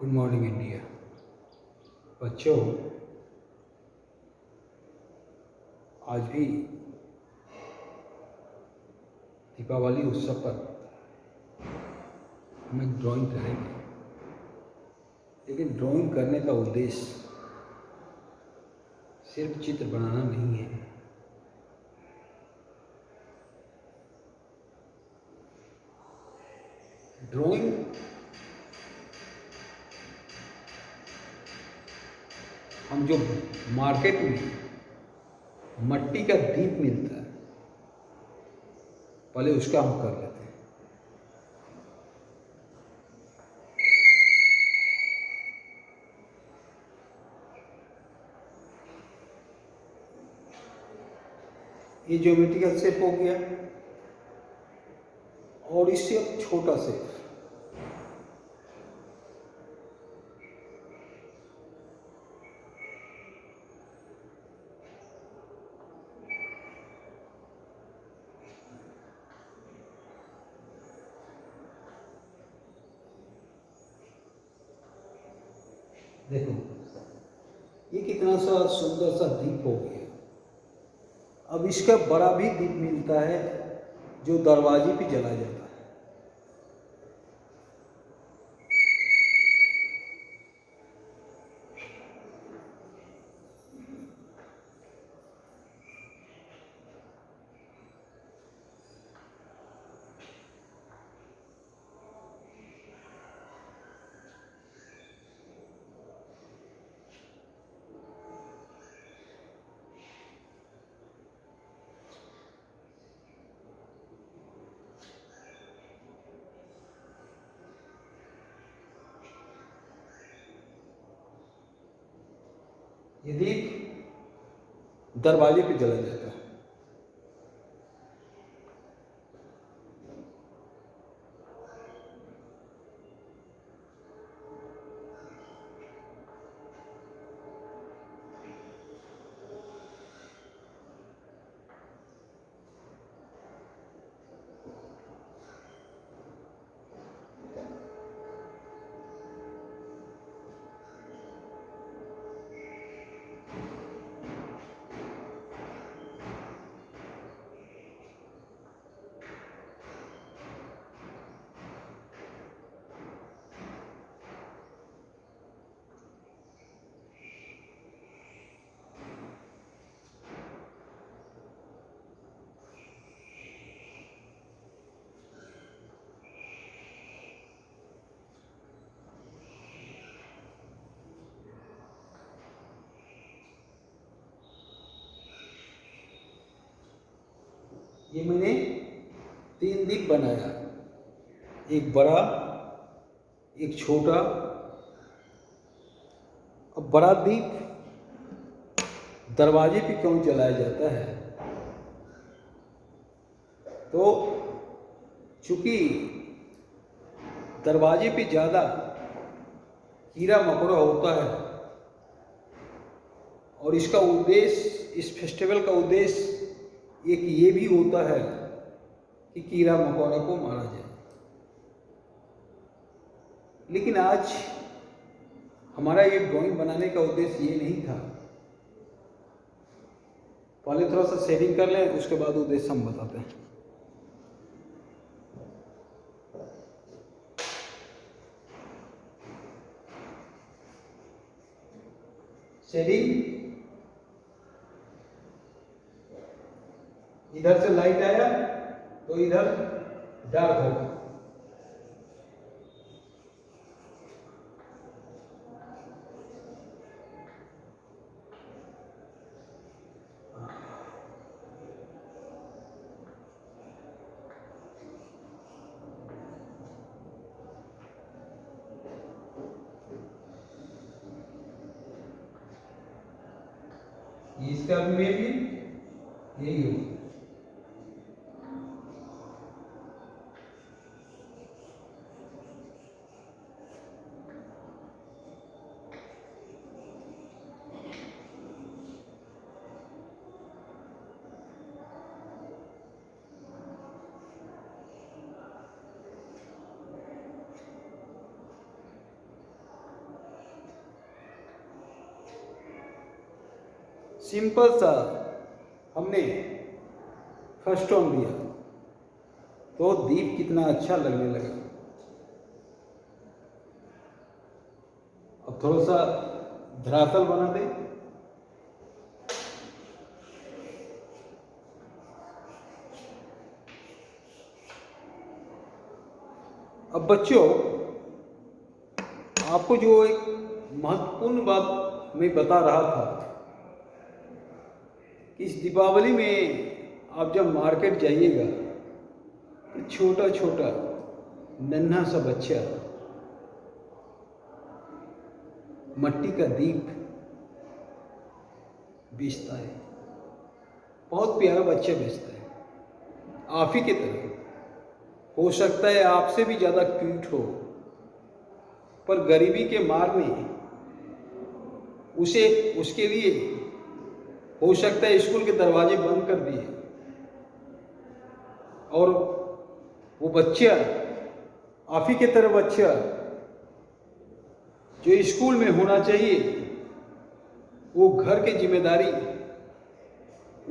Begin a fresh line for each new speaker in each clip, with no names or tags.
Good morning India. बच्चों, आज भी दीपावली उत्सव पर हम एक ड्राइंग करेंगे, लेकिन ड्राइंग करने का उद्देश्य सिर्फ चित्र बनाना नहीं है। ड्राइंग हम जो मार्केट में मट्टी का दीप मिलता है, पहले उसका हम कर लेते हैं। ये ज्योमेट्रिकल शेप हो गया और इससे अब छोटा शेप। देखो, ये कितना सा सुंदर सा दीप हो गया। अब इसका बड़ा भी दीप मिलता है जो दरवाजे पे जला जाता है। ये दीप दरवाजे पे जला जाता है। ये मैंने 3 दीप बनाया, एक बड़ा, एक छोटा। अब बड़ा दीप दरवाजे पे क्यों जलाया जाता है? तो चूंकि दरवाजे पे ज़्यादा कीड़ा मकोड़ा होता है और इसका उद्देश्य, इस फेस्टिवल का उद्देश्य एक ये भी होता है कि कीड़ा मकोड़ा को मारा जाए। लेकिन आज हमारा ये ड्राइंग बनाने का उद्देश्य ये नहीं था। पहले थोड़ा सा शेडिंग कर लें, उसके बाद उद्देश्य हम बताते हैं। शेडिंग, इधर से लाइट आया तो इधर डार्क होगा। इसका भी में भी यही होगा। सिंपल सा हमने फर्स्ट टोन दिया तो दीप कितना अच्छा लगने लगा। अब थोड़ा सा धरातल बना दे। अब बच्चों, आपको जो एक महत्वपूर्ण बात मैं बता रहा था कि इस दीपावली में आप जब मार्केट जाइएगा तो छोटा छोटा नन्हा सा बच्चा मट्टी का दीप बेचता है। बहुत प्यारा बच्चा बेचता है, आप ही की तरह। हो सकता है आपसे भी ज़्यादा क्यूट हो, पर गरीबी के मार में उसके लिए हो सकता है स्कूल के दरवाजे बंद कर दिए और वो बच्चा, आप ही की तरह बच्चा जो स्कूल में होना चाहिए, वो घर की जिम्मेदारी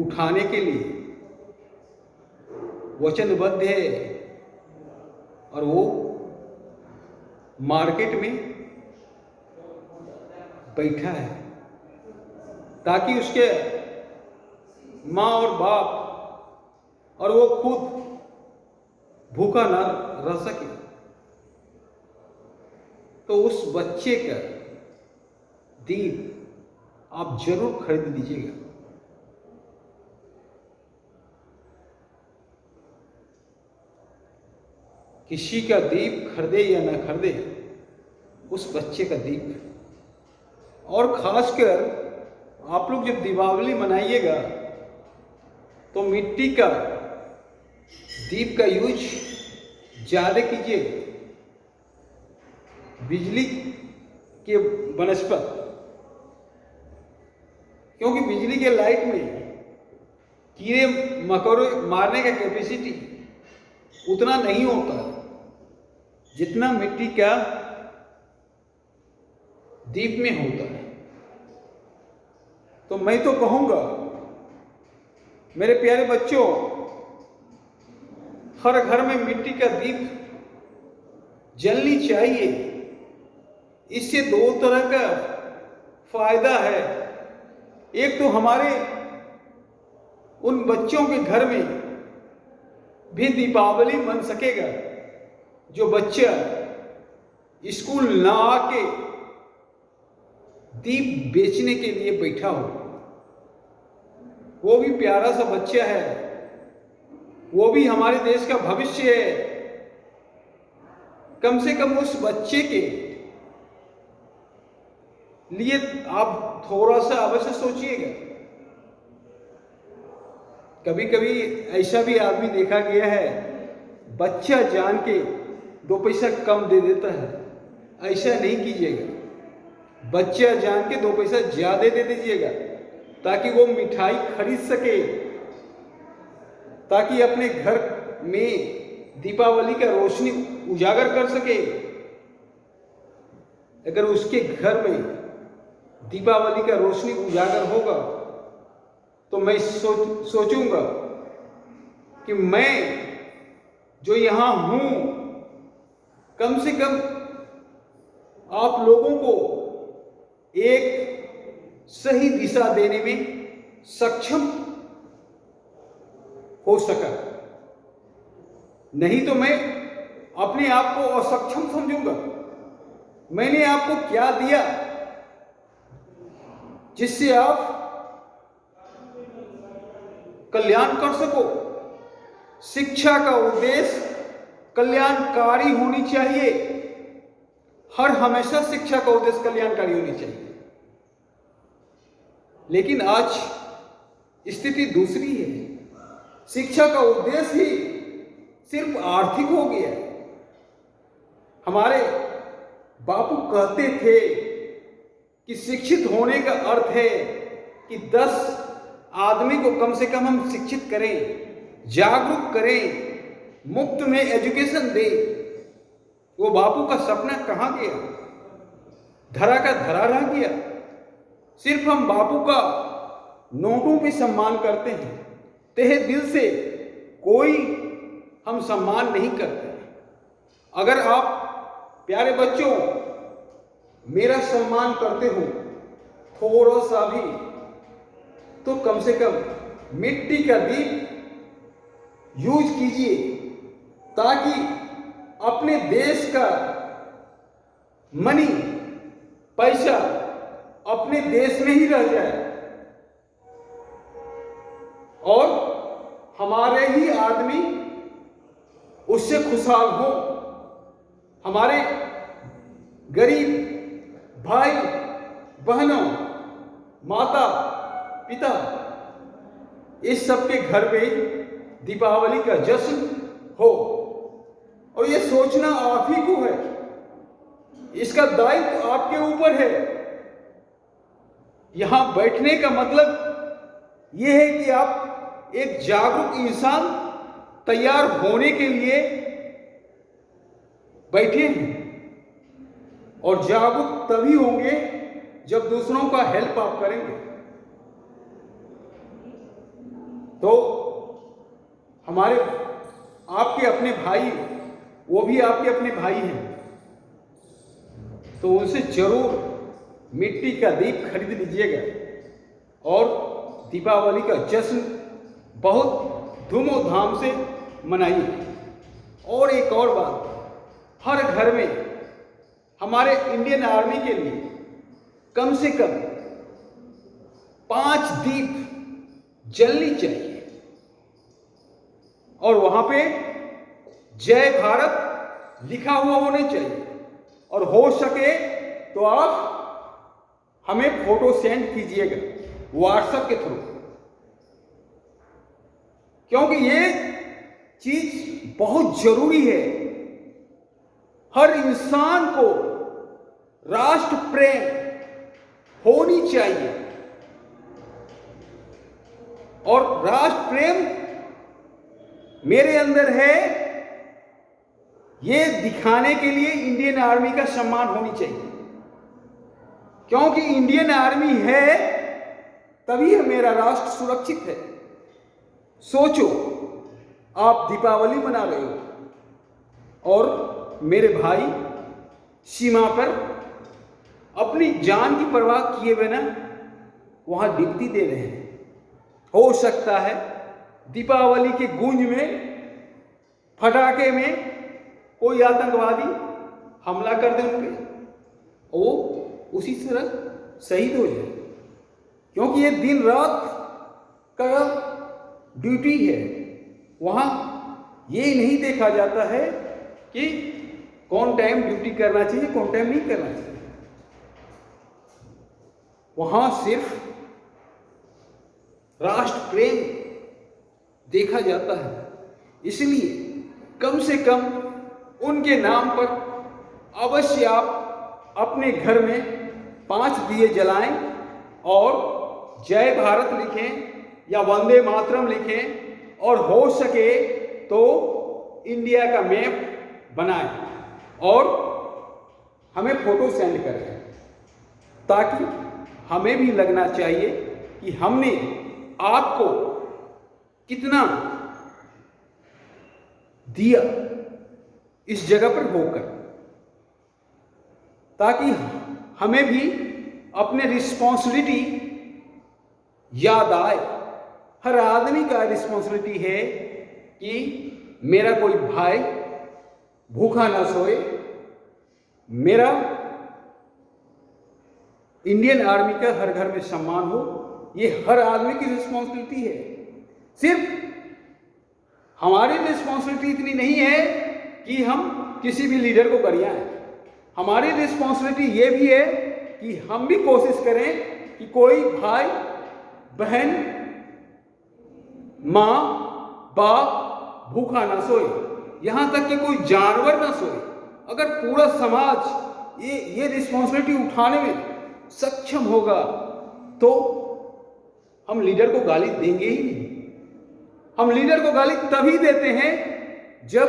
उठाने के लिए वचनबद्ध है और वो मार्केट में बैठा है ताकि उसके माँ और बाप और वो खुद भूखा ना रह सके। तो उस बच्चे का दीप आप जरूर खरीद लीजिएगा। किसी का दीप खरीदे या ना खरीदे, उस बच्चे का दीप। और खासकर आप लोग जब दीपावली मनाइएगा तो मिट्टी का दीप का यूज ज़्यादा कीजिए, बिजली के बनस्पत, क्योंकि बिजली के लाइट में कीड़े मकोड़े मारने का कैपेसिटी उतना नहीं होता जितना मिट्टी का दीप में होता है। तो मैं तो कहूँगा मेरे प्यारे बच्चों, हर घर में मिट्टी का दीप जलनी चाहिए। इससे दो तरह का फायदा है। एक तो हमारे उन बच्चों के घर में भी दीपावली मन सकेगा जो बच्चा स्कूल ना आके दीप बेचने के लिए बैठा हो। वो भी प्यारा सा बच्चा है, वो भी हमारे देश का भविष्य है। कम से कम उस बच्चे के लिए आप थोड़ा सा अवश्य सोचिएगा। कभी कभी ऐसा भी आदमी देखा गया है, बच्चा जान के 2 पैसा कम दे देता है। ऐसा नहीं कीजिएगा, बच्चा जान के 2 पैसा ज्यादा दे दीजिएगा ताकि वो मिठाई खरीद सके, ताकि अपने घर में दीपावली का रोशनी उजागर कर सके। अगर उसके घर में दीपावली का रोशनी उजागर होगा तो मैं सोचूंगा कि मैं जो यहाँ हूँ, कम से कम आप लोगों को एक सही दिशा देने में सक्षम हो सका। नहीं तो मैं अपने आप को असक्षम समझूंगा। मैंने आपको क्या दिया जिससे आप कल्याण कर सको? शिक्षा का उद्देश्य कल्याणकारी होनी चाहिए। हर हमेशा शिक्षा का उद्देश्य कल्याणकारी होनी चाहिए। लेकिन आज स्थिति दूसरी है। शिक्षा का उद्देश्य ही सिर्फ आर्थिक हो गया है। हमारे बापू कहते थे कि शिक्षित होने का अर्थ है कि 10 आदमी को कम से कम हम शिक्षित करें, जागरूक करें, मुफ्त में एजुकेशन दें। वो बापू का सपना कहाँ गया? धरा का धरा रह गया। सिर्फ हम बापू का नोटों पे सम्मान करते हैं, तहे दिल से कोई हम सम्मान नहीं करते। अगर आप प्यारे बच्चों मेरा सम्मान करते हो थोड़ा सा भी, तो कम से कम मिट्टी का दीप यूज कीजिए, ताकि अपने देश का मनी पैसा अपने देश में ही रह जाए और हमारे ही आदमी उससे खुशहाल हो। हमारे गरीब भाई बहनों, माता पिता, इस सबके घर पे दीपावली का जश्न हो। और ये सोचना आप ही को है, इसका दायित्व आपके ऊपर है। यहां बैठने का मतलब यह है कि आप एक जागरूक इंसान तैयार होने के लिए बैठे हैं, और जागरूक तभी होंगे जब दूसरों का हेल्प आप करेंगे। तो हमारे आपके अपने भाई, वो भी आपके अपने भाई हैं, तो उनसे जरूर मिट्टी का दीप खरीद लीजिएगा और दीपावली का जश्न बहुत धूमधाम से मनाइए। और एक और बात, हर घर में हमारे इंडियन आर्मी के लिए कम से कम 5 दीप जलनी चाहिए, और वहां पे जय भारत लिखा हुआ होना चाहिए। और हो सके तो आप हमें फोटो सेंड कीजिएगा व्हाट्सएप के थ्रू, क्योंकि ये चीज बहुत जरूरी है। हर इंसान को राष्ट्र प्रेम होनी चाहिए, और राष्ट्र प्रेम मेरे अंदर है, ये दिखाने के लिए इंडियन आर्मी का सम्मान होनी चाहिए। क्योंकि इंडियन आर्मी है तभी मेरा राष्ट्र सुरक्षित है। सोचो, आप दीपावली मना रहे हो और मेरे भाई सीमा पर अपनी जान की परवाह किए बिना वहां ड्यूटी दे रहे हैं। हो सकता है दीपावली के गूंज में, फटाके में कोई आतंकवादी हमला कर दे उनके, वो उसी तरह शहीद हो जाए, क्योंकि ये दिन रात का ड्यूटी है। वहां ये नहीं देखा जाता है कि कौन टाइम ड्यूटी करना चाहिए, कौन टाइम नहीं करना चाहिए। वहां सिर्फ राष्ट्र प्रेम देखा जाता है। इसलिए कम से कम उनके नाम पर अवश्य आप अपने घर में 5 दिए जलाएं और जय भारत लिखें या वंदे मातरम लिखें, और हो सके तो इंडिया का मैप बनाएं और हमें फोटो सेंड करें, ताकि हमें भी लगना चाहिए कि हमने आपको कितना दिया इस जगह पर होकर, ताकि हमें भी अपने रिस्पॉन्सिबिलिटी याद आए। हर आदमी का रिस्पॉन्सिबिलिटी है कि मेरा कोई भाई भूखा ना सोए, मेरा इंडियन आर्मी का हर घर में सम्मान हो। ये हर आदमी की रिस्पॉन्सिबिलिटी है। सिर्फ हमारी रिस्पॉन्सिबिलिटी इतनी नहीं है कि हम किसी भी लीडर को गरियाएं। हमारी रिस्पॉन्सिबिलिटी ये भी है कि हम भी कोशिश करें कि कोई भाई बहन, माँ बाप भूखा ना सोए, यहां तक कि कोई जानवर ना सोए। अगर पूरा समाज ये रिस्पॉन्सिबिलिटी उठाने में सक्षम होगा तो हम लीडर को गाली देंगे ही नहीं। हम लीडर को गाली तभी देते हैं जब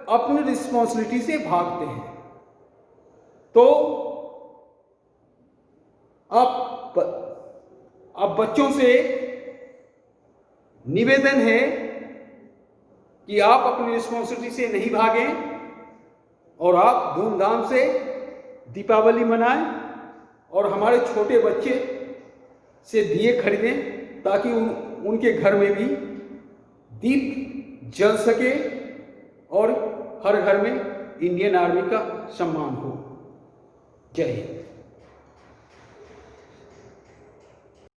अपनी रिस्पॉन्सिबिलिटी से भागते हैं। तो अब बच्चों से निवेदन है कि आप अपनी रिस्पॉन्सिबिलिटी से नहीं भागें और आप धूमधाम से दीपावली मनाएं और हमारे छोटे बच्चे से दिए खरीदें ताकि उनके घर में भी दीप जल सके और हर घर में इंडियन आर्मी का सम्मान हो। जय हिंद।